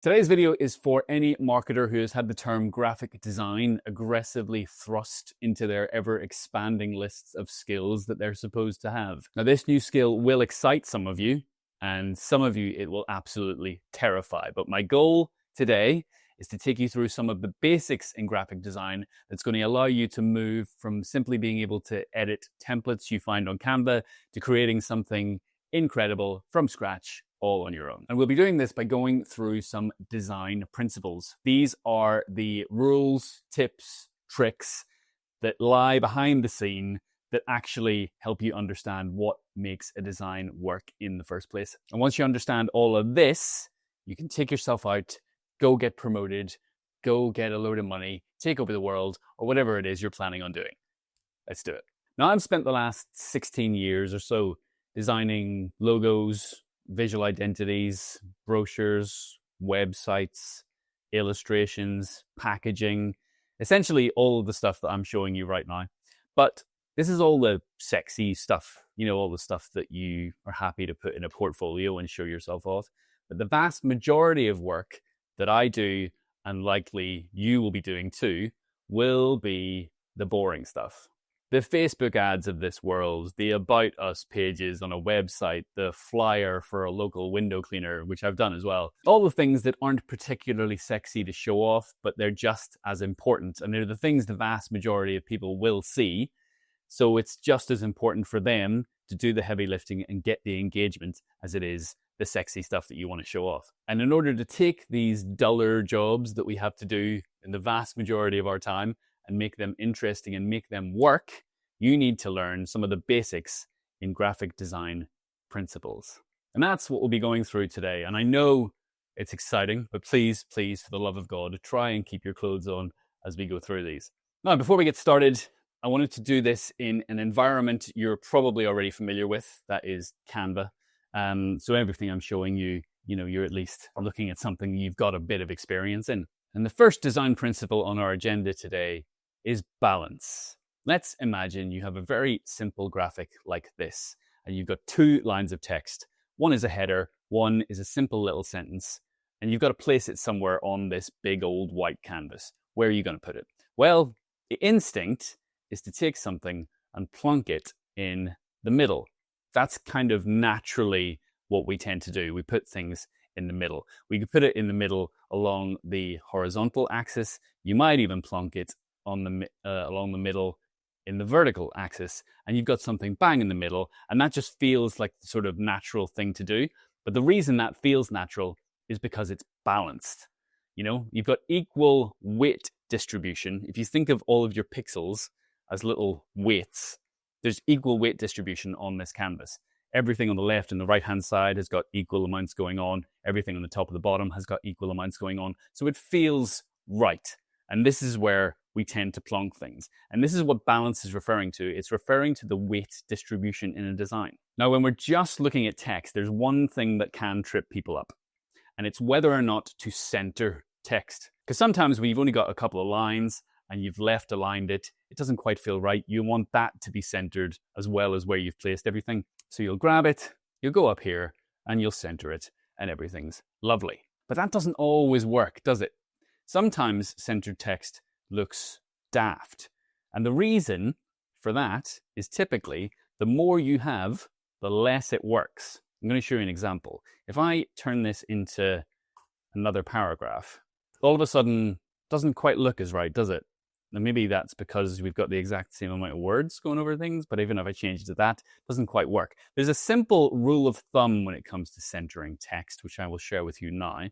Today's video is for any marketer who has had the term graphic design aggressively thrust into their ever-expanding lists of skills that they're supposed to have. Now, this new skill will excite some of you, and some of you it will absolutely terrify. But my goal today is to take you through some of the basics in graphic design that's going to allow you to move from simply being able to edit templates you find on Canva to creating something incredible from scratch, all on your own. And we'll be doing this by going through some design principles. These are the rules, tips, tricks that lie behind the scene that actually help you understand what makes a design work in the first place. And once you understand all of this, you can take yourself out, go get promoted, go get a load of money, take over the world, or whatever it is you're planning on doing. Let's do it. Now, I've spent the last 16 years or so designing logos, visual identities, brochures, websites, illustrations, packaging, essentially all of the stuff that I'm showing you right now. But this is all the sexy stuff, all the stuff that you are happy to put in a portfolio and show yourself off. But the vast majority of work that I do, and likely you will be doing too, will be the boring stuff. The Facebook ads of this world, the About Us pages on a website, the flyer for a local window cleaner, which I've done as well. All the things that aren't particularly sexy to show off, but they're just as important. And they're the things the vast majority of people will see. So it's just as important for them to do the heavy lifting and get the engagement as it is the sexy stuff that you want to show off. And in order to take these duller jobs that we have to do in the vast majority of our time and make them interesting and make them work, you need to learn some of the basics in graphic design principles. And that's what we'll be going through today. And I know it's exciting, but please, for the love of God, try and keep your clothes on as we go through these. Now, before we get started, I wanted to do this in an environment you're probably already familiar with, that is Canva. So everything I'm showing you, you're at least looking at something you've got a bit of experience in. And the first design principle on our agenda today is balance. Let's imagine you have a very simple graphic like this, and you've got two lines of text. One is a header, one is a simple little sentence, and you've got to place it somewhere on this big old white canvas. Where are you going to put it? Well, the instinct is to take something and plonk it in the middle. That's kind of naturally what we tend to do. We put things in the middle. We could put it in the middle along the horizontal axis. You might even plonk it on along the middle in the vertical axis, and you've got something bang in the middle, and that just feels like the sort of natural thing to do. But the reason that feels natural is because it's balanced. You've got equal weight distribution. If you think of all of your pixels as little weights, there's equal weight distribution on this canvas. Everything on the left and the right-hand side has got equal amounts going on. Everything on the top of the bottom has got equal amounts going on. So it feels right. And this is where we tend to plonk things. And this is what balance is referring to. It's referring to the weight distribution in a design. Now, when we're just looking at text, there's one thing that can trip people up, and it's whether or not to center text. Because sometimes when you've only got a couple of lines and you've left aligned it doesn't quite feel right. You want that to be centered as well as where you've placed everything. So you'll grab it, you'll go up here, and you'll center it, and everything's lovely. But that doesn't always work, does it? Sometimes centered text looks daft. And the reason for that is typically the more you have, the less it works. I'm going to show you an example. If I turn this into another paragraph, all of a sudden it doesn't quite look as right, does it? And maybe that's because we've got the exact same amount of words going over things, but even if I change it to that, it doesn't quite work. There's a simple rule of thumb when it comes to centering text, which I will share with you now,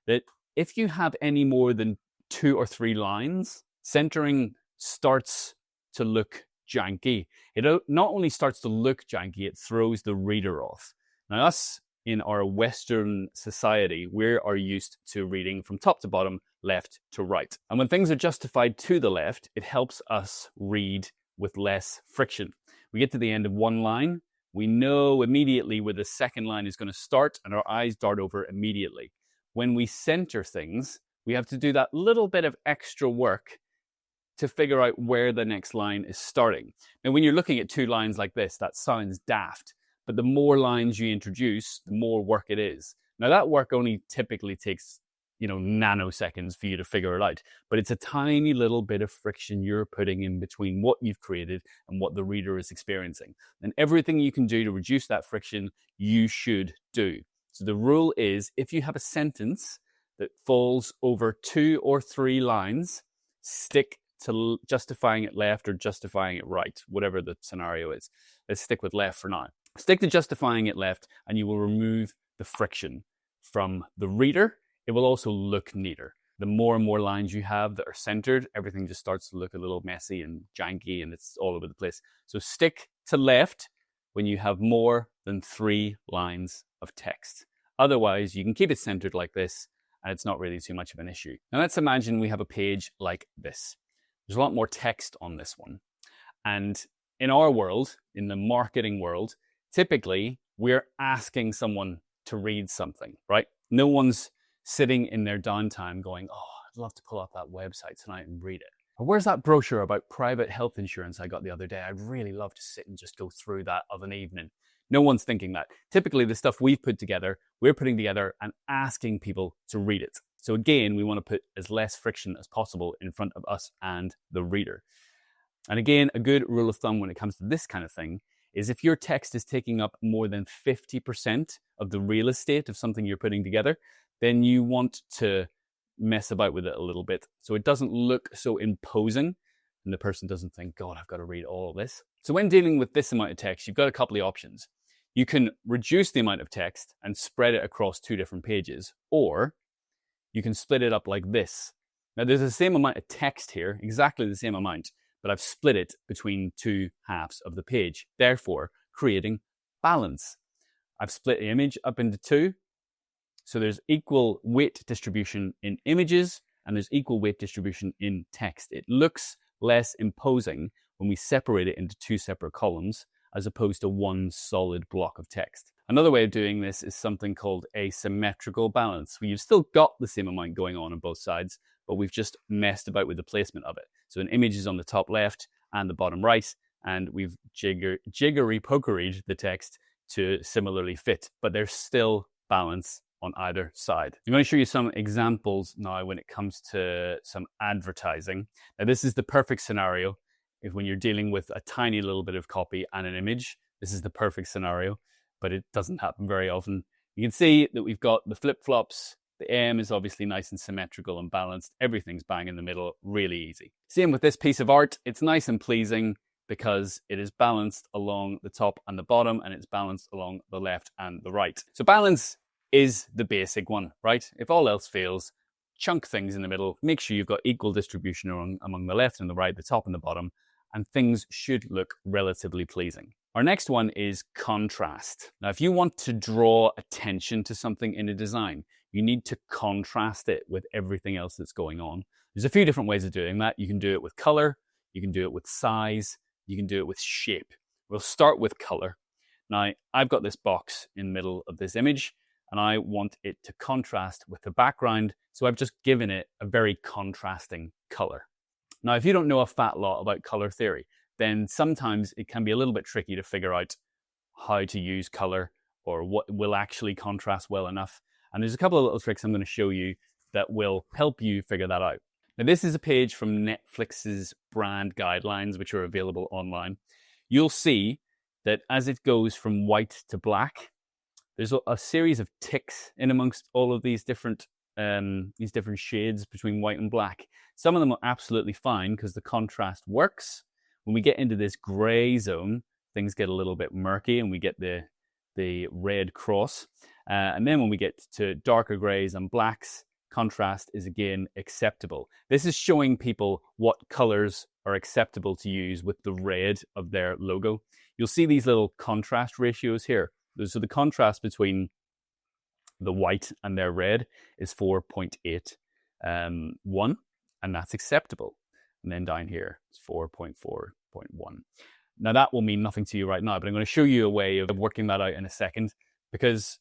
that if you have any more than 2 or 3 lines, centering starts to look janky. It not only starts to look janky, it throws the reader off. Now, us in our Western society, we are used to reading from top to bottom, left to right. And when things are justified to the left, it helps us read with less friction. We get to the end of one line, we know immediately where the second line is going to start, and our eyes dart over immediately. When we center things, we have to do that little bit of extra work to figure out where the next line is starting. And when you're looking at 2 lines like this, that sounds daft. But the more lines you introduce, the more work it is. Now, that work only typically takes nanoseconds for you to figure it out. But it's a tiny little bit of friction you're putting in between what you've created and what the reader is experiencing. And everything you can do to reduce that friction, you should do. So the rule is, if you have a sentence that falls over 2 or 3 lines, stick to justifying it left or justifying it right, whatever the scenario is. Let's stick with left for now. Stick to justifying it left, and you will remove the friction from the reader. It will also look neater. The more and more lines you have that are centered, everything just starts to look a little messy and janky, and it's all over the place. So stick to left when you have more than 3 lines of text. Otherwise, you can keep it centered like this, and it's not really too much of an issue. Now let's imagine we have a page like this. There's a lot more text on this one. And in our world, in the marketing world, typically we're asking someone to read something, right? No one's sitting in their downtime going, oh, I'd love to pull up that website tonight and read it. Or where's that brochure about private health insurance I got the other day? I'd really love to sit and just go through that of an evening. No one's thinking that. Typically, the stuff we've put together, we're putting together and asking people to read it. So again, we want to put as less friction as possible in front of us and the reader. And again, a good rule of thumb when it comes to this kind of thing is if your text is taking up more than 50% of the real estate of something you're putting together, then you want to mess about with it a little bit so it doesn't look so imposing and the person doesn't think, God, I've got to read all of this. So when dealing with this amount of text, you've got a couple of options. You can reduce the amount of text and spread it across 2 different pages, or you can split it up like this. Now there's the same amount of text here, exactly the same amount, but I've split it between 2 halves of the page, therefore creating balance. I've split the image up into 2, so there's equal weight distribution in images and there's equal weight distribution in text. It looks less imposing when we separate it into 2 separate columns as opposed to 1 solid block of text. Another way of doing this is something called asymmetrical balance, where you've still got the same amount going on both sides, but we've just messed about with the placement of it. So an image is on the top left and the bottom right, and we've jiggery-pokeried the text to similarly fit, but there's still balance on either side. I'm going to show you some examples now when it comes to some advertising. Now this is the perfect scenario if when you're dealing with a tiny little bit of copy and an image. This is the perfect scenario, but it doesn't happen very often. You can see that we've got the flip-flops. The M is obviously nice and symmetrical and balanced. Everything's bang in the middle, really easy. Same with this piece of art. It's nice and pleasing because it is balanced along the top and the bottom, and it's balanced along the left and the right. So balance is the basic one, right? If all else fails, chunk things in the middle, make sure you've got equal distribution among the left and the right, the top and the bottom, and things should look relatively pleasing. Our next one is contrast. Now, if you want to draw attention to something in a design, you need to contrast it with everything else that's going on. There's a few different ways of doing that. You can do it with color, you can do it with size, you can do it with shape. We'll start with color. Now, I've got this box in the middle of this image, and I want it to contrast with the background, so I've just given it a very contrasting color. Now, if you don't know a fat lot about color theory, then sometimes it can be a little bit tricky to figure out how to use color or what will actually contrast well enough. And there's a couple of little tricks I'm going to show you that will help you figure that out. Now, this is a page from Netflix's brand guidelines, which are available online. You'll see that as it goes from white to black, there's a series of ticks in amongst all of these different shades between white and black. Some of them are absolutely fine because the contrast works. When we get into this gray zone, things get a little bit murky and we get the red cross. And then when we get to darker grays and blacks, contrast is again acceptable. This is showing people what colors are acceptable to use with the red of their logo. You'll see these little contrast ratios here. So the contrast between the white and their red is 4.81, and that's acceptable. And then down here, it's 4.4.1. Now that will mean nothing to you right now, but I'm going to show you a way of working that out in a second, because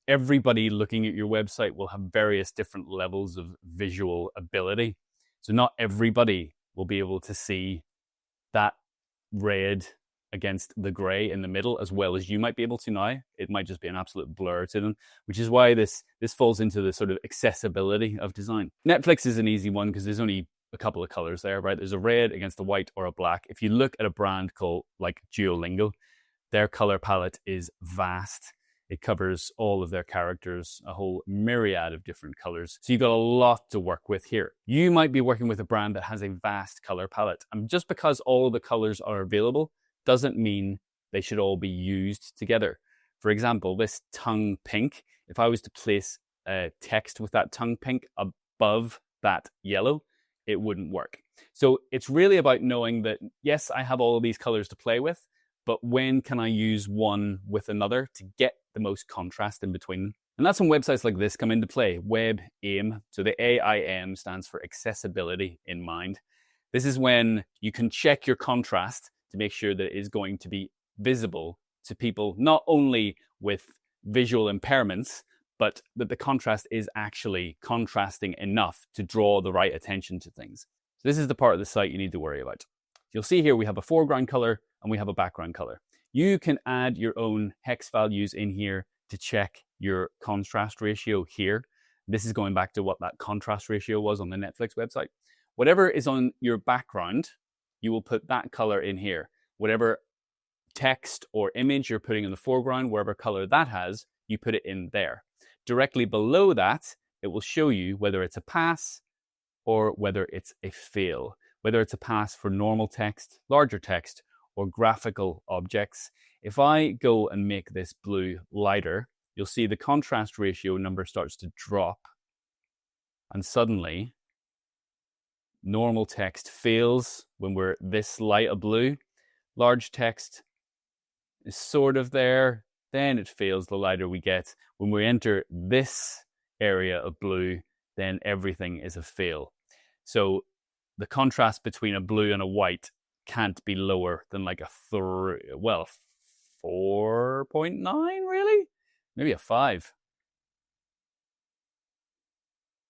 everybody looking at your website will have various different levels of visual ability. So not everybody will be able to see that red against the gray in the middle as well as you might be able to now. It might just be an absolute blur to them, which is why this falls into the sort of accessibility of design. Netflix is an easy one because there's only a couple of colors there, right? There's a red against a white or a black. If you look at a brand called like Duolingo, their color palette is vast. It covers all of their characters, a whole myriad of different colors. So you've got a lot to work with here. You might be working with a brand that has a vast color palette. And just because all of the colors are available doesn't mean they should all be used together. For example, this tongue pink, if I was to place text with that tongue pink above that yellow, it wouldn't work. So it's really about knowing that, yes, I have all of these colors to play with, but when can I use one with another to get the most contrast in between? And that's when websites like this come into play. Web AIM, so the AIM stands for accessibility in mind. This is when you can check your contrast to make sure that it is going to be visible to people, not only with visual impairments, but that the contrast is actually contrasting enough to draw the right attention to things. So this is the part of the site you need to worry about. You'll see here we have a foreground color and we have a background color. You can add your own hex values in here to check your contrast ratio here. This is going back to what that contrast ratio was on the Netflix website. Whatever is on your background, you will put that color in here. Whatever text or image you're putting in the foreground, wherever color that has, you put it in there. Directly below that, it will show you whether it's a pass or whether it's a fail. Whether it's a pass for normal text, larger text, or graphical objects. If I go and make this blue lighter, you'll see the contrast ratio number starts to drop. And suddenly, normal text fails when we're this light a blue. Large text is sort of there. Then it fails the lighter we get. When we enter this area of blue, then everything is a fail. So the contrast between a blue and a white can't be lower than like a 4.9, really? Maybe a 5.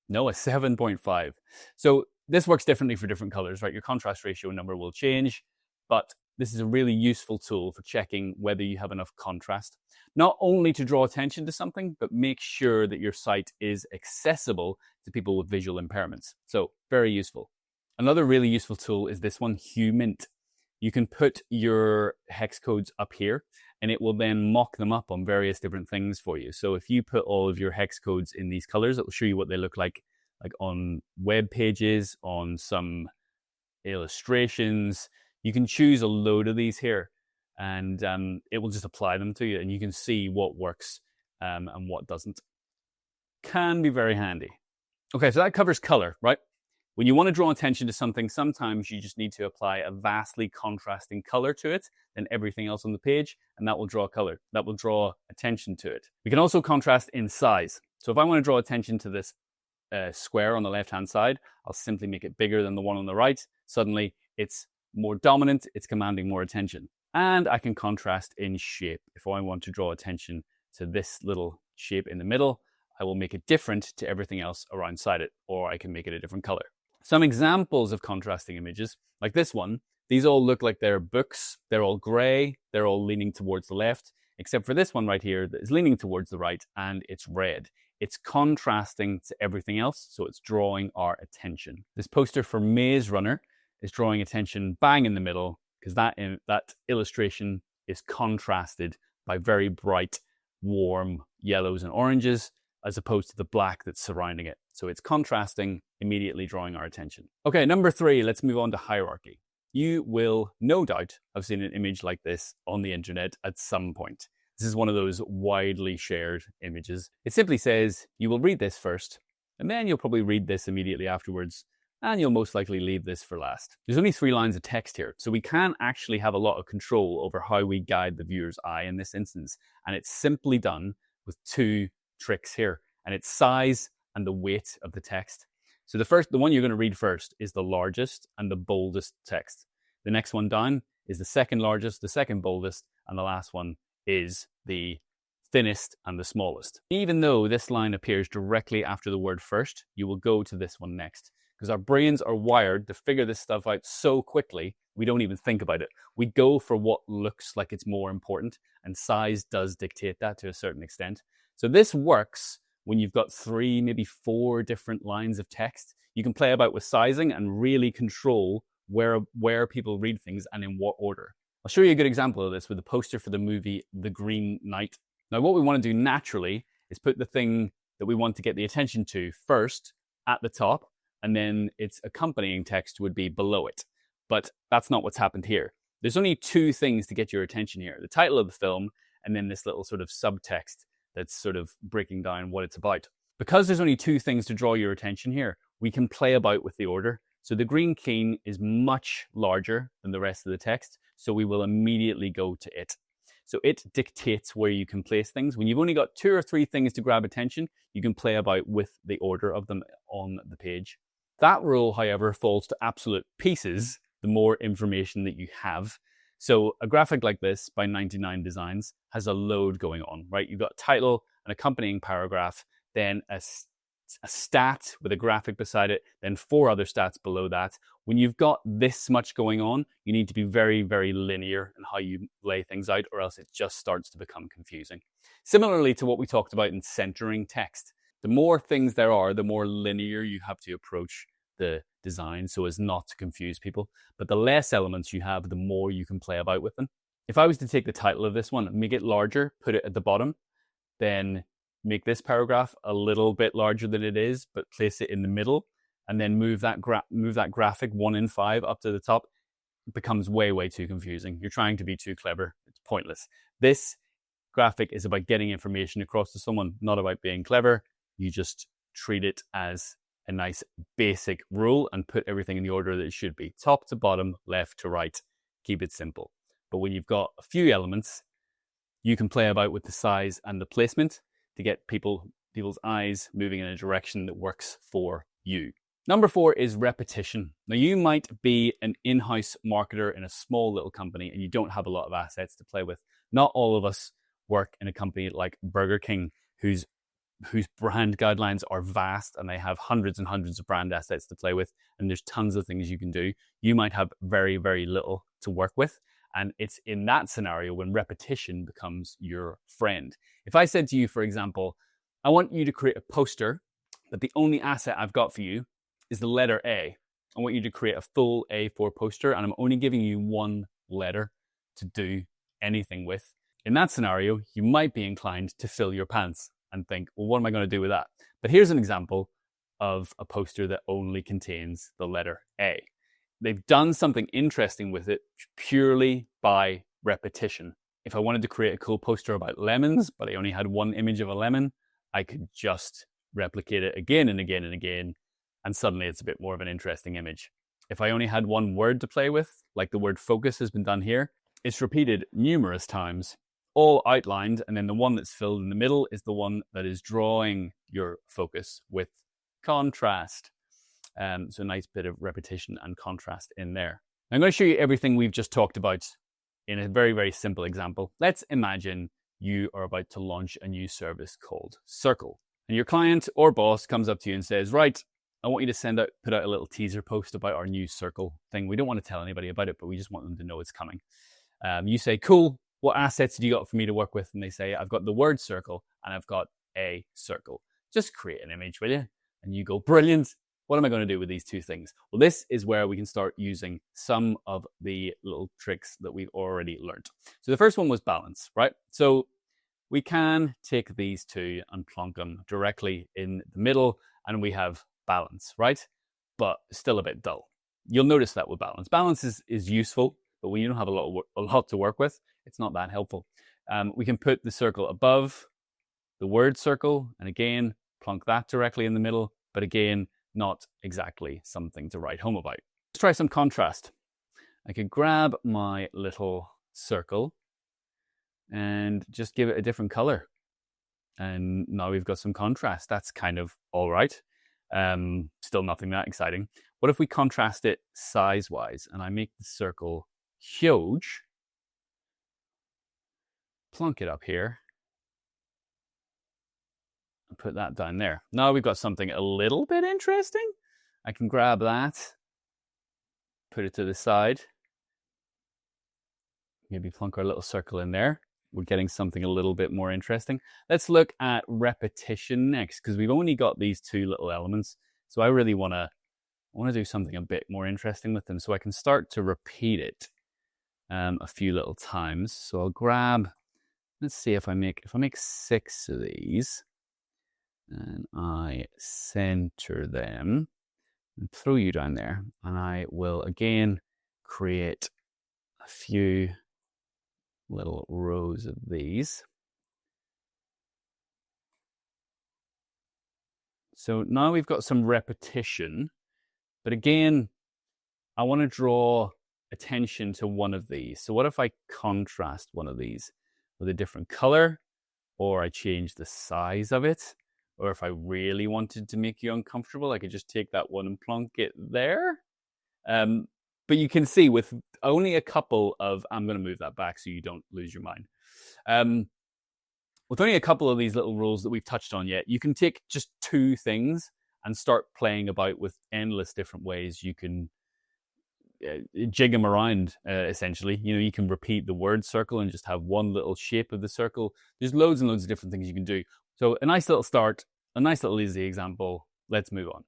No, a 7.5. So this works differently for different colors, right? Your contrast ratio number will change, but this is a really useful tool for checking whether you have enough contrast, not only to draw attention to something, but make sure that your site is accessible to people with visual impairments. So very useful. Another really useful tool is this one, HuMint. You can put your hex codes up here and it will then mock them up on various different things for you. So if you put all of your hex codes in these colors, it will show you what they look like on web pages, on some illustrations. You can choose a load of these here and it will just apply them to you and you can see what works and what doesn't. Can be very handy. Okay, so that covers color, right? When you want to draw attention to something, sometimes you just need to apply a vastly contrasting color to it than everything else on the page, and that will draw color. That will draw attention to it. We can also contrast in size. So if I want to draw attention to this square on the left-hand side, I'll simply make it bigger than the one on the right. Suddenly, it's more dominant, it's commanding more attention. And I can contrast in shape. If I want to draw attention to this little shape in the middle, I will make it different to everything else around it, or I can make it a different color. Some examples of contrasting images, like this one, these all look like they're books. They're all gray. They're all leaning towards the left, except for this one right here that is leaning towards the right and it's red. It's contrasting to everything else, so it's drawing our attention. This poster for Maze Runner is drawing attention bang in the middle because that illustration is contrasted by very bright, warm yellows and oranges as opposed to the black that's surrounding it. So it's contrasting, immediately drawing our attention. Okay, number 3, let's move on to hierarchy. You will no doubt have seen an image like this on the internet at some point. This is one of those widely shared images. It simply says, you will read this first, and then you'll probably read this immediately afterwards, and you'll most likely leave this for last. There's only 3 lines of text here, so we can actually have a lot of control over how we guide the viewer's eye in this instance, and it's simply done with 2 tricks here, and it's size and the weight of the text. So the one you're going to read first is the largest and the boldest text. The next one down is the second largest, the second boldest, and the last one is the thinnest and the smallest. Even though this line appears directly after the word first, you will go to this one next, because our brains are wired to figure this stuff out so quickly we don't even think about it. We go for what looks like it's more important, and size does dictate that to a certain extent. So this works when you've got 3, maybe 4 different lines of text. You can play about with sizing and really control where people read things and in what order. I'll show you a good example of this with the poster for the movie The Green Knight. Now, what we want to do naturally is put the thing that we want to get the attention to first at the top, and then its accompanying text would be below it. But that's not what's happened here. There's only 2 things to get your attention here: the title of the film, and then this little sort of subtext that's sort of breaking down what it's about. Because there's only 2 things to draw your attention here, we can play about with the order. So the green key is much larger than the rest of the text, so we will immediately go to it. So it dictates where you can place things. When you've only got 2 or 3 things to grab attention, you can play about with the order of them on the page. That rule, however, falls to absolute pieces the more information that you have. So a graphic like this by 99 Designs has a load going on, right? You've got a title, an accompanying paragraph, then a stat with a graphic beside it, then 4 other stats below that. When you've got this much going on, you need to be very, very linear in how you lay things out, or else it just starts to become confusing. Similarly to what we talked about in centering text, the more things there are, the more linear you have to approach the design so as not to confuse people. But the less elements you have, the more you can play about with them. If I was to take the title of this one, make it larger, put it at the bottom, then make this paragraph a little bit larger than it is, but place it in the middle, and then move that graphic 1 in 5 up to the top, it becomes way, way too confusing. You're trying to be too clever. It's pointless. This graphic is about getting information across to someone, not about being clever. You just treat it as a nice basic rule and put everything in the order that it should be. Top to bottom, left to right. Keep it simple. But when you've got a few elements, you can play about with the size and the placement to get people's eyes moving in a direction that works for you. Number 4 is repetition. Now, you might be an in-house marketer in a small little company and you don't have a lot of assets to play with. Not all of us work in a company like Burger King, whose brand guidelines are vast and they have hundreds and hundreds of brand assets to play with, and there's tons of things you can do. You might have very, very little to work with, and it's in that scenario when repetition becomes your friend. If I said to you, for example, I want you to create a poster, but the only asset I've got for you is the letter A. I want you to create a full A4 poster, and I'm only giving you 1 letter to do anything with. In that scenario, you might be inclined to fill your pants and think, well, what am I going to do with that? But here's an example of a poster that only contains the letter A. They've done something interesting with it purely by repetition. If I wanted to create a cool poster about lemons, but I only had 1 image of a lemon, I could just replicate it again and again and again, and suddenly it's a bit more of an interesting image. If I only had 1 word to play with, like the word focus has been done here, it's repeated numerous times, all outlined, and then the one that's filled in the middle is the one that is drawing your focus with contrast. So a nice bit of repetition and contrast in there. I'm going to show you everything we've just talked about in a very, very simple example. Let's imagine you are about to launch a new service called Circle. And your client or boss comes up to you and says, right, I want you to put out a little teaser post about our new Circle thing. We don't want to tell anybody about it, but we just want them to know it's coming. You say, cool, what assets do you got for me to work with? And they say, I've got the word circle and I've got a circle. Just create an image, will you? And you go, brilliant. What am I going to do with these 2 things? Well, this is where we can start using some of the little tricks that we've already learned. So the first one was balance, right? So we can take these 2 and plonk them directly in the middle and we have balance, right? But still a bit dull. You'll notice that with balance. Balance is useful, but when you don't have a lot to work with, it's not that helpful. We can put the circle above the word circle, and again, plonk that directly in the middle, but again, not exactly something to write home about. Let's try some contrast. I could grab my little circle and just give it a different color. And now we've got some contrast. That's kind of all right. Still nothing that exciting. What if we contrast it size-wise and I make the circle huge, plonk it up here, and put that down there. Now we've got something a little bit interesting. I can grab that, put it to the side, Maybe plunk our little circle in there. We're getting something a little bit more interesting. Let's look at repetition next, because we've only got these two little elements. So I really want to do something a bit more interesting with them, so I can start to repeat it a few little times. So I'll grab, let's see if I make 6 of these, and I center them and throw you down there, and I will again create a few little rows of these. So now we've got some repetition, but again, I want to draw attention to one of these. So what if I contrast one of these with a different color, or I change the size of it, or if I really wanted to make you uncomfortable, I could just take that one and plonk it there. But you can see with only a couple of, I'm going to move that back so you don't lose your mind. With only a couple of these little rules that we've touched on yet, you can take just 2 things and start playing about with endless different ways you can jig them around, essentially. You know, you can repeat the word circle and just have one little shape of the circle. There's loads and loads of different things you can do. So a nice little start, a nice little easy example. Let's move on.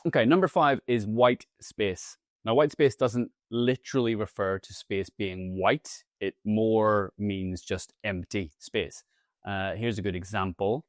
Okay, number 5 is white space. Now, white space doesn't literally refer to space being white. It more means just empty space. Here's a good example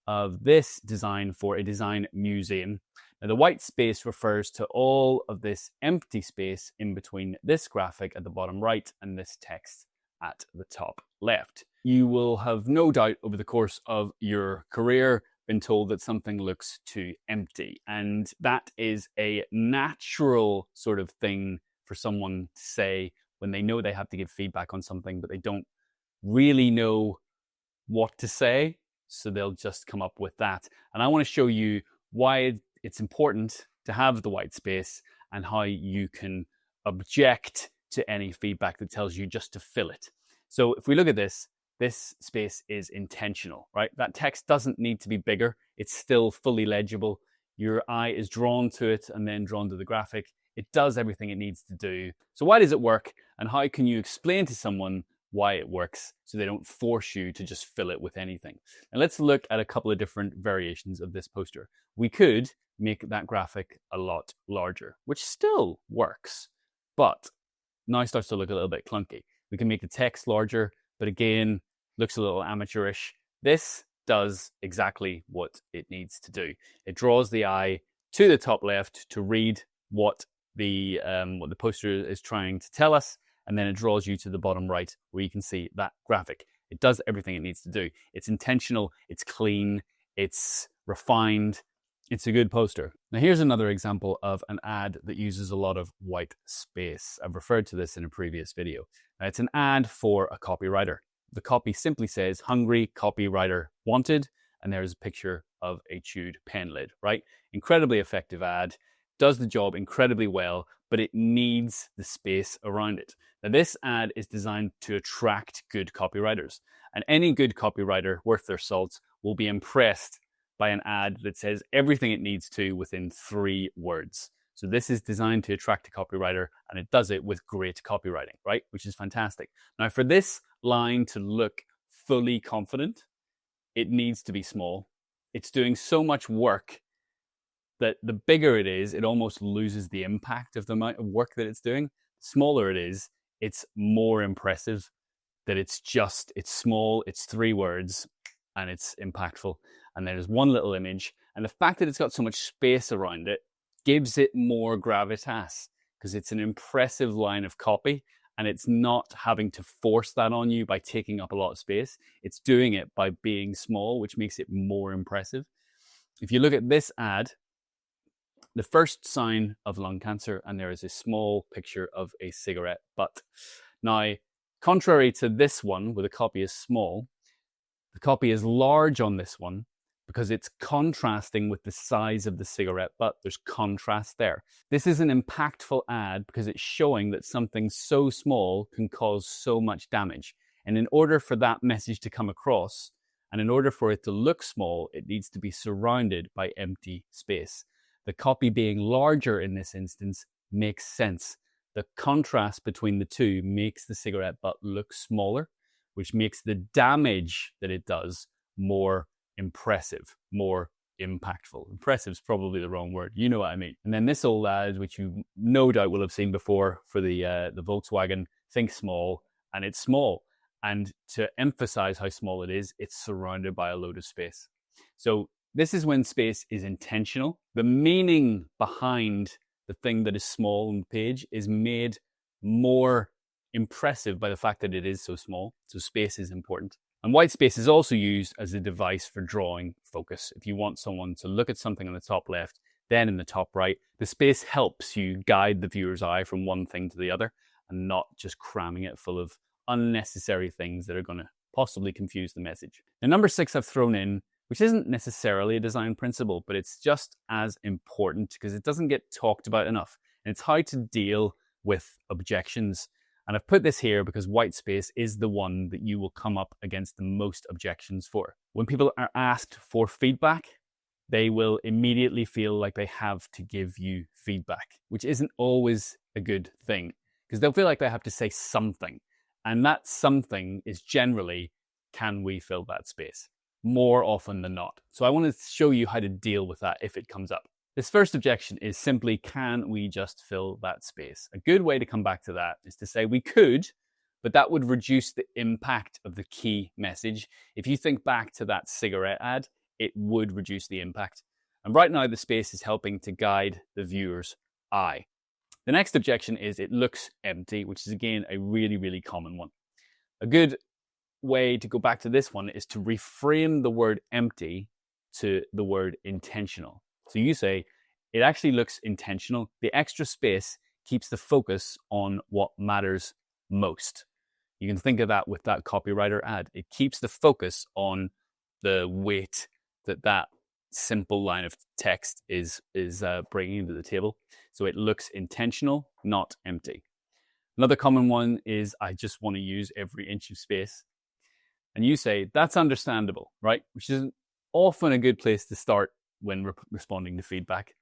of this design for a design museum. Now, the white space refers to all of this empty space in between this graphic at the bottom right and this text at the top left. You will have no doubt over the course of your career been told that something looks too empty. And that is a natural sort of thing for someone to say when they know they have to give feedback on something, but they don't really know what to say. So they'll just come up with that. And I want to show you why it's important to have the white space and how you can object to any feedback that tells you just to fill it. So if we look at this space is intentional, right? That text doesn't need to be bigger. It's still fully legible. Your eye is drawn to it and then drawn to the graphic. It does everything it needs to do. So why does it work? And how can you explain to someone why it works so they don't force you to just fill it with anything? And let's look at a couple of different variations of this poster. We could make that graphic a lot larger, which still works, but now starts to look a little bit clunky. We can make the text larger, but again, looks a little amateurish. This does exactly what it needs to do. It draws the eye to the top left to read what the poster is trying to tell us, and then it draws you to the bottom right where you can see that graphic. It does everything it needs to do. It's intentional, it's clean, it's refined, it's a good poster. Now here's another example of an ad that uses a lot of white space. I've referred to this in a previous video. Now, it's an ad for a copywriter. The copy simply says, hungry copywriter wanted, and there's a picture of a chewed pen lid, right? Incredibly effective ad, does the job incredibly well, but it needs the space around it. Now, this ad is designed to attract good copywriters, and any good copywriter worth their salt will be impressed by an ad that says everything it needs to within 3 words. So this is designed to attract a copywriter, and it does it with great copywriting, right? Which is fantastic. Now, for this line to look fully confident, it needs to be small. It's doing so much work that the bigger it is, it almost loses the impact of the amount of work that it's doing. The smaller it is, it's more impressive that it's small, it's 3 words, and it's impactful. And there's one little image. And the fact that it's got so much space around it gives it more gravitas, because it's an impressive line of copy, and it's not having to force that on you by taking up a lot of space. It's doing it by being small, which makes it more impressive. If you look at this ad, the first sign of lung cancer, and there is a small picture of a cigarette butt. Now, contrary to this one, where the copy is small, the copy is large on this one, because it's contrasting with the size of the cigarette butt. There's contrast there. This is an impactful ad because it's showing that something so small can cause so much damage. And in order for that message to come across, and in order for it to look small, it needs to be surrounded by empty space. The copy being larger in this instance makes sense. The contrast between the two makes the cigarette butt look smaller, which makes the damage that it does more impressive, more impactful. Impressive is probably the wrong word. You know what I mean. And then this old ad, which you no doubt will have seen before for the Volkswagen, think small, and it's small. And to emphasize how small it is, it's surrounded by a load of space. So this is when space is intentional. The meaning behind the thing that is small on the page is made more impressive by the fact that it is so small. So space is important. And white space is also used as a device for drawing focus. If you want someone to look at something on the top left, then in the top right, the space helps you guide the viewer's eye from one thing to the other and not just cramming it full of unnecessary things that are going to possibly confuse the message. Now, number 6 I've thrown in, which isn't necessarily a design principle, but it's just as important because it doesn't get talked about enough. And it's how to deal with objections. And I've put this here because white space is the one that you will come up against the most objections for. When people are asked for feedback, they will immediately feel like they have to give you feedback, which isn't always a good thing because they'll feel like they have to say something. And that something is generally, can we fill that space? More often than not. So I want to show you how to deal with that if it comes up. This first objection is simply, can we just fill that space? A good way to come back to that is to say we could, but that would reduce the impact of the key message. If you think back to that cigarette ad, it would reduce the impact. And right now the space is helping to guide the viewer's eye. The next objection is it looks empty, which is again a really, really common one. A good way to go back to this one is to reframe the word empty to the word intentional. So you say, it actually looks intentional. The extra space keeps the focus on what matters most. You can think of that with that copywriter ad. It keeps the focus on the weight that simple line of text is bringing to the table. So it looks intentional, not empty. Another common one is, I just want to use every inch of space. And you say, that's understandable, right? Which is often a good place to start when responding to feedback.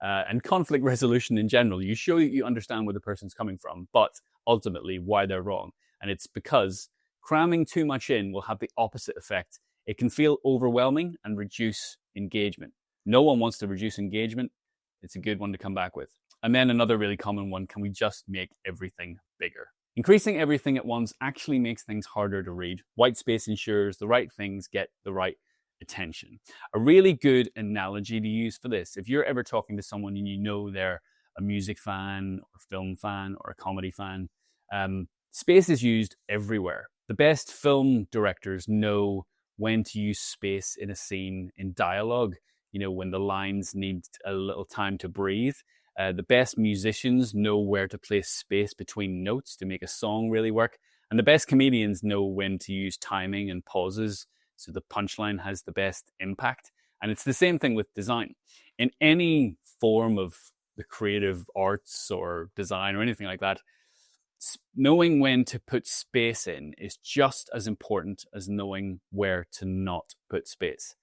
And conflict resolution in general, you show that you understand where the person's coming from, but ultimately why they're wrong. And it's because cramming too much in will have the opposite effect. It can feel overwhelming and reduce engagement. No one wants to reduce engagement. It's a good one to come back with. And then another really common one, can we just make everything bigger? Increasing everything at once actually makes things harder to read. White space ensures the right things get the right attention. A really good analogy to use for this, if you're ever talking to someone and you know they're a music fan or film fan or a comedy fan, space is used everywhere. The best film directors know when to use space in a scene in dialogue, you know, when the lines need a little time to breathe. The best musicians know where to place space between notes to make a song really work. And the best comedians know when to use timing and pauses so the punchline has the best impact. And it's the same thing with design. In any form of the creative arts or design or anything like that, knowing when to put space in is just as important as knowing where to not put space.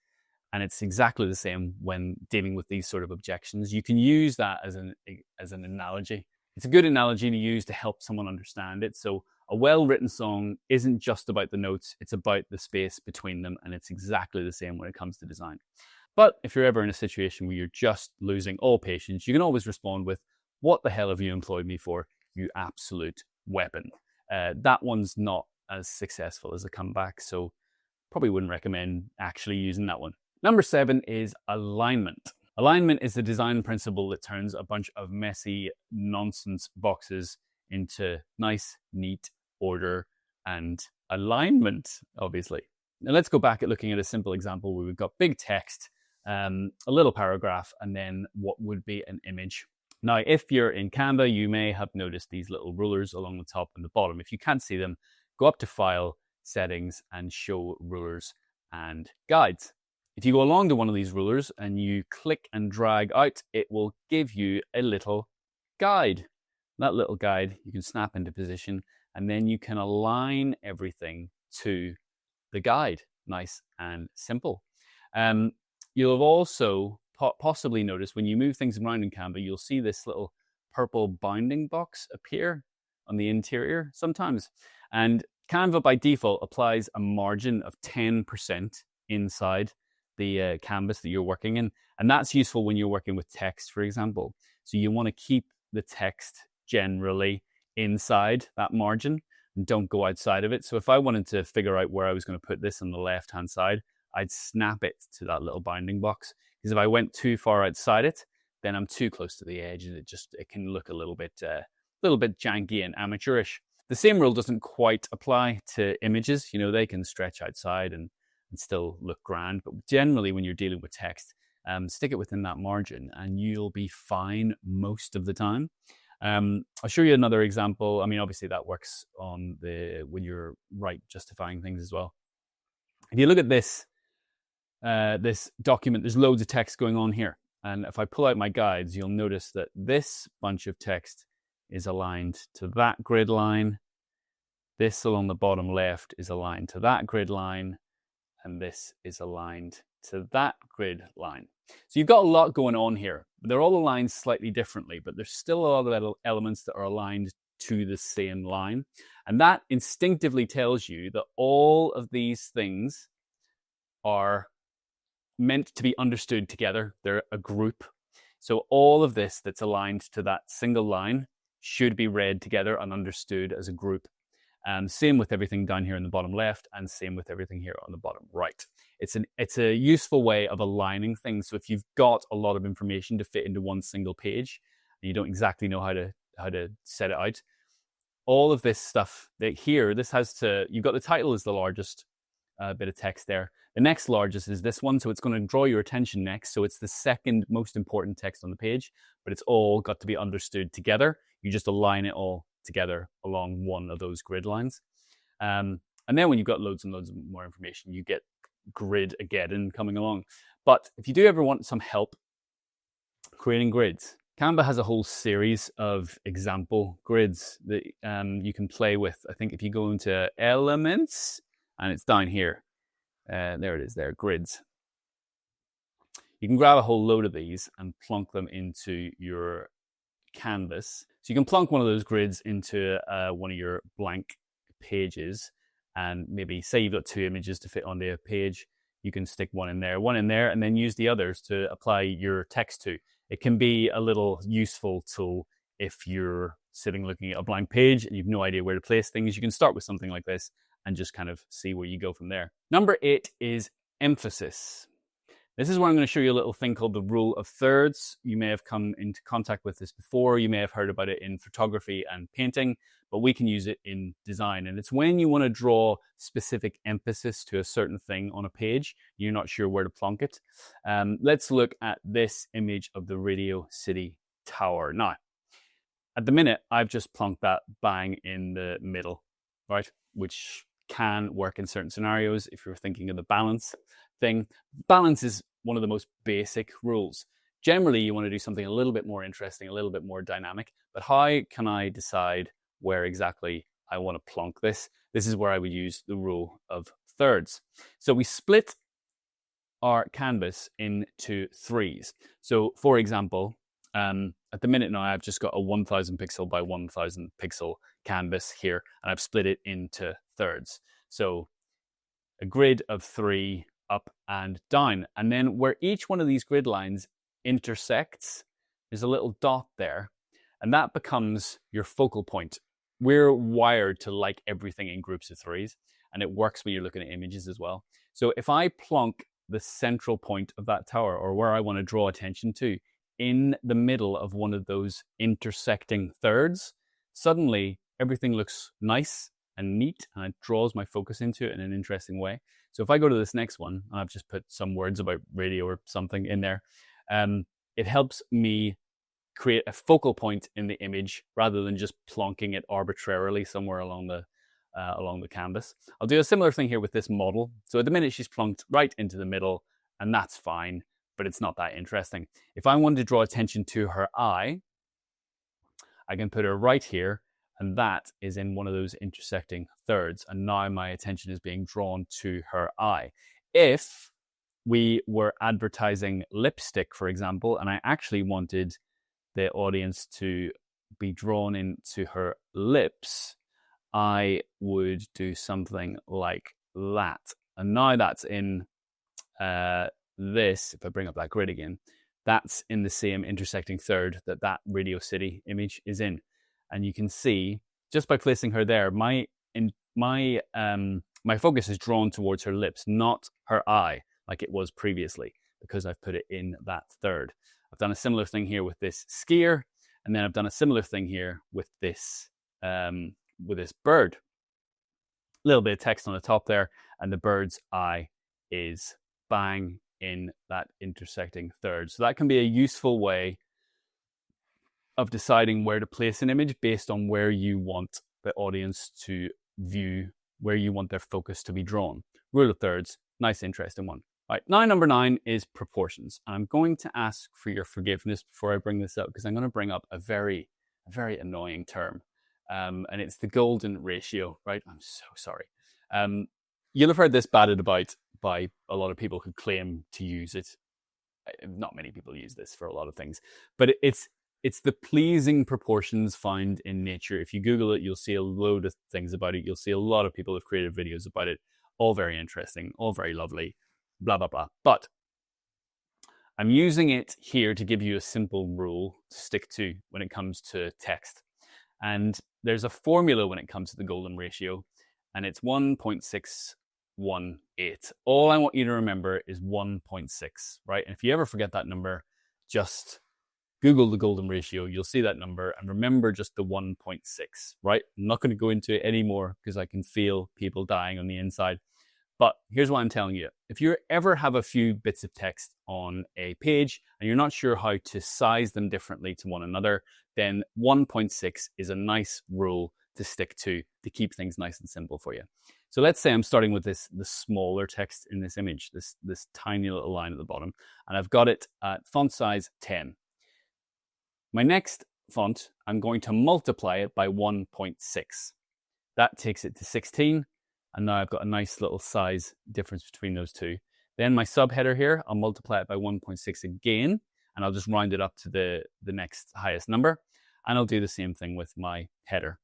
And it's exactly the same when dealing with these sort of objections. You can use that as an analogy. It's a good analogy to use to help someone understand it. So a well-written song isn't just about the notes, it's about the space between them, and it's exactly the same when it comes to design. But if you're ever in a situation where you're just losing all patience, you can always respond with, what the hell have you employed me for, you absolute weapon? That one's not as successful as a comeback, so probably wouldn't recommend actually using that one. Number 7 is alignment. Alignment is the design principle that turns a bunch of messy nonsense boxes into nice, neat order and alignment, obviously. Now let's go back at looking at a simple example where we've got big text, a little paragraph, and then what would be an image. Now, if you're in Canva, you may have noticed these little rulers along the top and the bottom. If you can't see them, go up to File, Settings, and Show Rulers and Guides. If you go along to one of these rulers and you click and drag out, it will give you a little guide. That little guide you can snap into position, and then you can align everything to the guide. Nice and simple. You'll have also possibly noticed when you move things around in Canva, you'll see this little purple bounding box appear on the interior sometimes. And Canva by default applies a margin of 10% inside the canvas that you're working in. And that's useful when you're working with text, for example. So you want to keep the text generally inside that margin and don't go outside of it. So if I wanted to figure out where I was going to put this on the left-hand side, I'd snap it to that little bounding box. Because if I went too far outside it, then I'm too close to the edge and it can look a little bit janky and amateurish. The same rule doesn't quite apply to images. You know, they can stretch outside and still look grand. But generally, when you're dealing with text, stick it within that margin and you'll be fine most of the time. I'll show you another example. I mean, obviously that works on when you're justifying things as well. If you look at this document, there's loads of text going on here. And if I pull out my guides, you'll notice that this bunch of text is aligned to that grid line. This along the bottom left is aligned to that grid line. And this is aligned to that grid line. So you've got a lot going on here. They're all aligned slightly differently, but there's still a lot of elements that are aligned to the same line. And that instinctively tells you that all of these things are meant to be understood together. They're a group. So all of this that's aligned to that single line should be read together and understood as a group. Same with everything down here in the bottom left, and same with everything here on the bottom right. It's a useful way of aligning things. So if you've got a lot of information to fit into one single page, and you don't exactly know how to set it out, all of this stuff that here, you've got the title as the largest bit of text there. The next largest is this one, so it's going to draw your attention next. So it's the second most important text on the page, but it's all got to be understood together. You just align it all together along one of those grid lines. And then when you've got loads and loads of more information, you get grid-ageddon coming along. But if you do ever want some help creating grids, Canva has a whole series of example grids that you can play with. I think if you go into Elements, and it's down here, there it is there, grids. You can grab a whole load of these and plonk them into your canvas. So you can plonk one of those grids into one of your blank pages, and maybe say you've got 2 images to fit onto a page. You can stick one in there, and then use the others to apply your text to. It can be a little useful tool if you're sitting looking at a blank page and you've no idea where to place things. You can start with something like this and just kind of see where you go from there. Number 8 is emphasis. This is where I'm going to show you a little thing called the rule of thirds. You may have come into contact with this before. You may have heard about it in photography and painting, but we can use it in design. And it's when you want to draw specific emphasis to a certain thing on a page, you're not sure where to plonk it. Let's look at this image of the Radio City Tower. Now, at the minute, I've just plonked that bang in the middle, right? Which can work in certain scenarios if you're thinking of the balance thing. Balance is one of the most basic rules. Generally, you want to do something a little bit more interesting, a little bit more dynamic, but how can I decide where exactly I want to plonk this? This is where I would use the rule of thirds. So we split our canvas into 3s. So for example, at the minute now, I've just got a 1000 pixel by 1000 pixel canvas here, and I've split it into thirds. So a grid of 3 up and down. And then where each one of these grid lines intersects, there's a little dot there, and that becomes your focal point. We're wired to like everything in groups of 3s, and it works when you're looking at images as well. So if I plonk the central point of that tower, or where I want to draw attention to, in the middle of one of those intersecting thirds, suddenly everything looks nice and neat, and it draws my focus into it in an interesting way. So if I go to this next one, and I've just put some words about radio or something in there, it helps me create a focal point in the image rather than just plonking it arbitrarily somewhere along the canvas. I'll do a similar thing here with this model. So at the minute she's plonked right into the middle, and that's fine, but it's not that interesting. If I wanted to draw attention to her eye, I can put her right here, and that is in one of those intersecting thirds. And now my attention is being drawn to her eye. If we were advertising lipstick, for example, and I actually wanted the audience to be drawn into her lips, I would do something like that. And now that's in this, if I bring up that grid again, that's in the same intersecting third that Radio City image is in. And you can see, just by placing her there, my focus is drawn towards her lips, not her eye, like it was previously, because I've put it in that third. I've done a similar thing here with this skier, and then I've done a similar thing here with this bird. A little bit of text on the top there, and the bird's eye is bang in that intersecting third. So that can be a useful way of deciding where to place an image based on where you want the audience to view, where you want their focus to be drawn. Rule of thirds, nice, interesting one. All right, now number 9 is proportions. And I'm going to ask for your forgiveness before I bring this up, because I'm going to bring up a very annoying term. And it's the golden ratio, right? I'm so sorry. You'll have heard this batted about by a lot of people who claim to use it. Not many people use this for a lot of things, but it's the pleasing proportions found in nature. If you Google it, you'll see a load of things about it. You'll see a lot of people have created videos about it. All very interesting, all very lovely, blah, blah, blah. But I'm using it here to give you a simple rule to stick to when it comes to text. And there's a formula when it comes to the golden ratio, and it's 1.618. All I want you to remember is 1.6, right? And if you ever forget that number, just Google the golden ratio. You'll see that number, and remember just the 1.6, right? I'm not going to go into it anymore because I can feel people dying on the inside. But here's what I'm telling you. If you ever have a few bits of text on a page and you're not sure how to size them differently to one another, then 1.6 is a nice rule to stick to keep things nice and simple for you. So let's say I'm starting with the smaller text in this image, this tiny little line at the bottom, and I've got it at font size 10. My next font, I'm going to multiply it by 1.6. That takes it to 16. And now I've got a nice little size difference between those two. Then my subheader here, I'll multiply it by 1.6 again, and I'll just round it up to the next highest number. And I'll do the same thing with my header.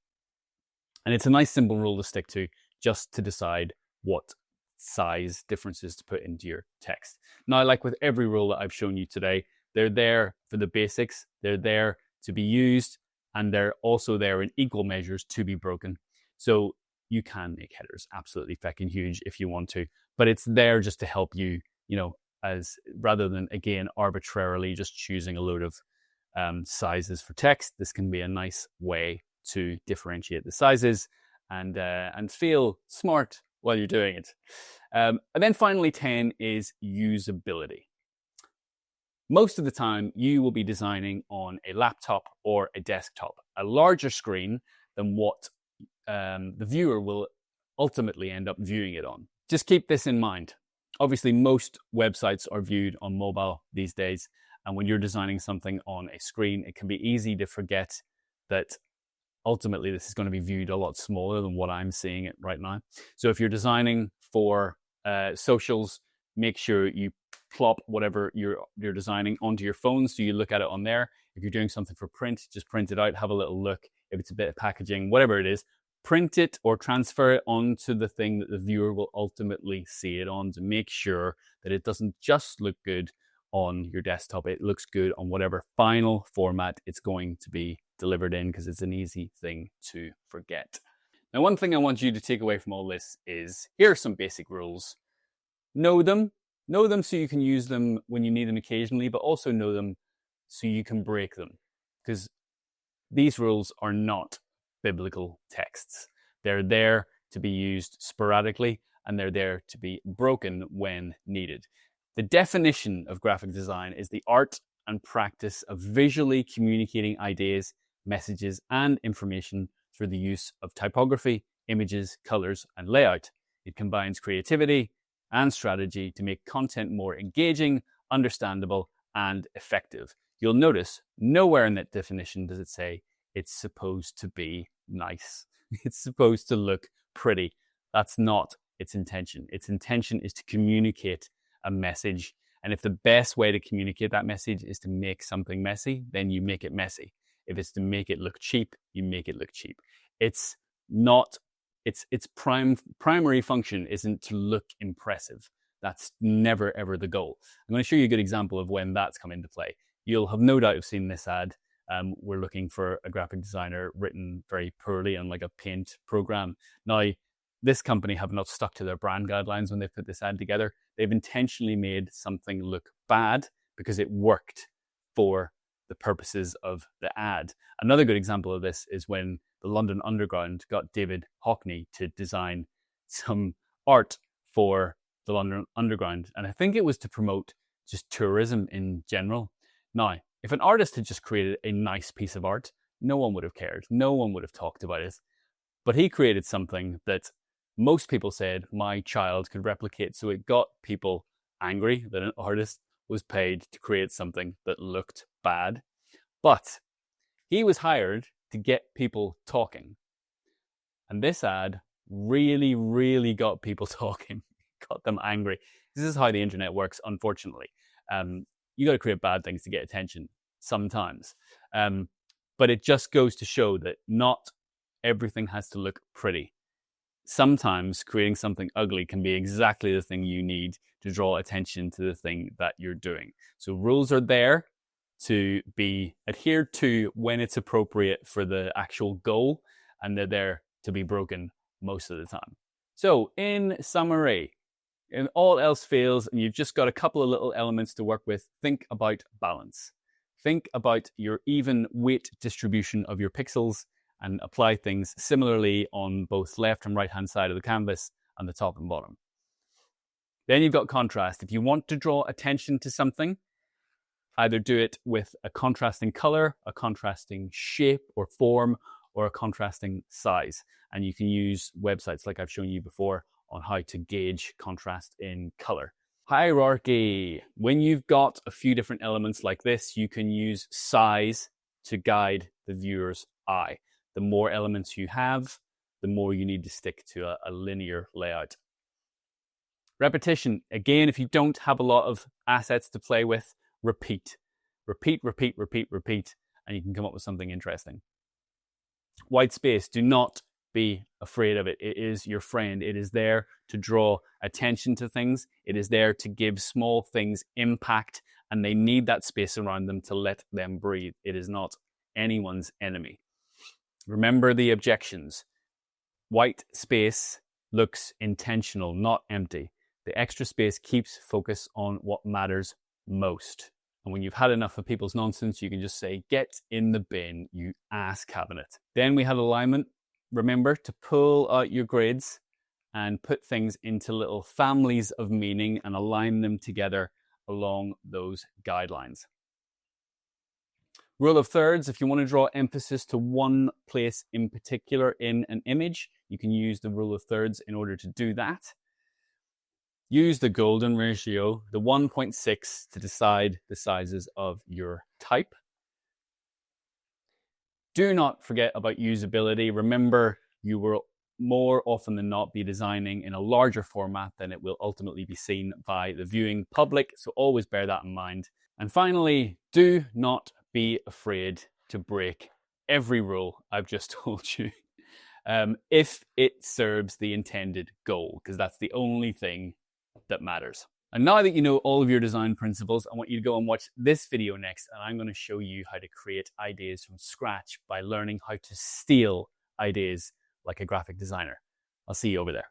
And it's a nice simple rule to stick to, just to decide what size differences to put into your text. Now, like with every rule that I've shown you today, they're there for the basics, they're there to be used, and they're also there in equal measures to be broken. So you can make headers absolutely feckin' huge if you want to, but it's there just to help you, as rather than, again, arbitrarily just choosing a load of sizes for text. This can be a nice way to differentiate the sizes and feel smart while you're doing it. And then finally, 10 is usability. Most of the time, you will be designing on a laptop or a desktop, a larger screen than what the viewer will ultimately end up viewing it on. Just keep this in mind. Obviously, most websites are viewed on mobile these days, and when you're designing something on a screen, it can be easy to forget that ultimately this is going to be viewed a lot smaller than what I'm seeing it right now. So if you're designing for socials, make sure you plop whatever you're designing onto your phone so you look at it on there. If you're doing something for print, just print it out, have a little look. If it's a bit of packaging, whatever it is, print it or transfer it onto the thing that the viewer will ultimately see it on, to make sure that it doesn't just look good on your desktop. It looks good on whatever final format it's going to be delivered in, because it's an easy thing to forget. Now, one thing I want you to take away from all this is, here are some basic rules. Know them so you can use them when you need them occasionally, but also know them so you can break them, because these rules are not biblical texts. They're there to be used sporadically, and they're there to be broken when needed. The definition of graphic design is the art and practice of visually communicating ideas, messages, and information through the use of typography, images, colors, and layout. It combines creativity and strategy to make content more engaging, understandable, and effective. You'll notice nowhere in that definition does it say it's supposed to be nice. It's supposed to look pretty. That's not its intention. Its intention is to communicate a message. And if the best way to communicate that message is to make something messy, then you make it messy. If it's to make it look cheap, you make it look cheap. It's not, its primary function isn't to look impressive. That's never, ever the goal. I'm going to show you a good example of when that's come into play. You'll have no doubt seen this ad. We're looking for a graphic designer written very poorly on like a paint program. Now, this company have not stuck to their brand guidelines when they put this ad together. They've intentionally made something look bad because it worked for the purposes of the ad. Another good example of this is when the London Underground got David Hockney to design some art for the London Underground. And I think it was to promote just tourism in general. Now, if an artist had just created a nice piece of art, no one would have cared. No one would have talked about it. But he created something that most people said my child could replicate. So it got people angry that an artist was paid to create something that looked bad. But he was hired to get people talking. And this ad really, really got people talking, got them angry. This is how the internet works, unfortunately. You got to create bad things to get attention sometimes. But it just goes to show that not everything has to look pretty. Sometimes creating something ugly can be exactly the thing you need to draw attention to the thing that you're doing. So rules are there to be adhered to when it's appropriate for the actual goal, and they're there to be broken most of the time. So in summary, if all else fails and you've just got a couple of little elements to work with, think about balance. Think about your even weight distribution of your pixels and apply things similarly on both left and right hand side of the canvas and the top and bottom. Then you've got contrast. If you want to draw attention to something, either do it with a contrasting color, a contrasting shape or form, or a contrasting size. And you can use websites like I've shown you before on how to gauge contrast in color. Hierarchy. When you've got a few different elements like this, you can use size to guide the viewer's eye. The more elements you have, the more you need to stick to a linear layout. Repetition. Again, if you don't have a lot of assets to play with, repeat. Repeat, repeat, repeat, repeat, and you can come up with something interesting. White space. Do not be afraid of it. It is your friend. It is there to draw attention to things. It is there to give small things impact, and they need that space around them to let them breathe. It is not anyone's enemy. Remember the objections. White space looks intentional, not empty. The extra space keeps focus on what matters most. And when you've had enough of people's nonsense, you can just say, get in the bin, you ass cabinet. Then we had alignment. Remember to pull out your grids and put things into little families of meaning and align them together along those guidelines. Rule of thirds. If you want to draw emphasis to one place in particular in an image, you can use the rule of thirds in order to do that. Use the golden ratio, the 1.6, to decide the sizes of your type. Do not forget about usability. Remember, you will more often than not be designing in a larger format than it will ultimately be seen by the viewing public, so always bear that in mind. And finally, do not be afraid to break every rule I've just told you if it serves the intended goal, because that's the only thing that matters. And now that you know all of your design principles, I want you to go and watch this video next, and I'm going to show you how to create ideas from scratch by learning how to steal ideas like a graphic designer. I'll see you over there.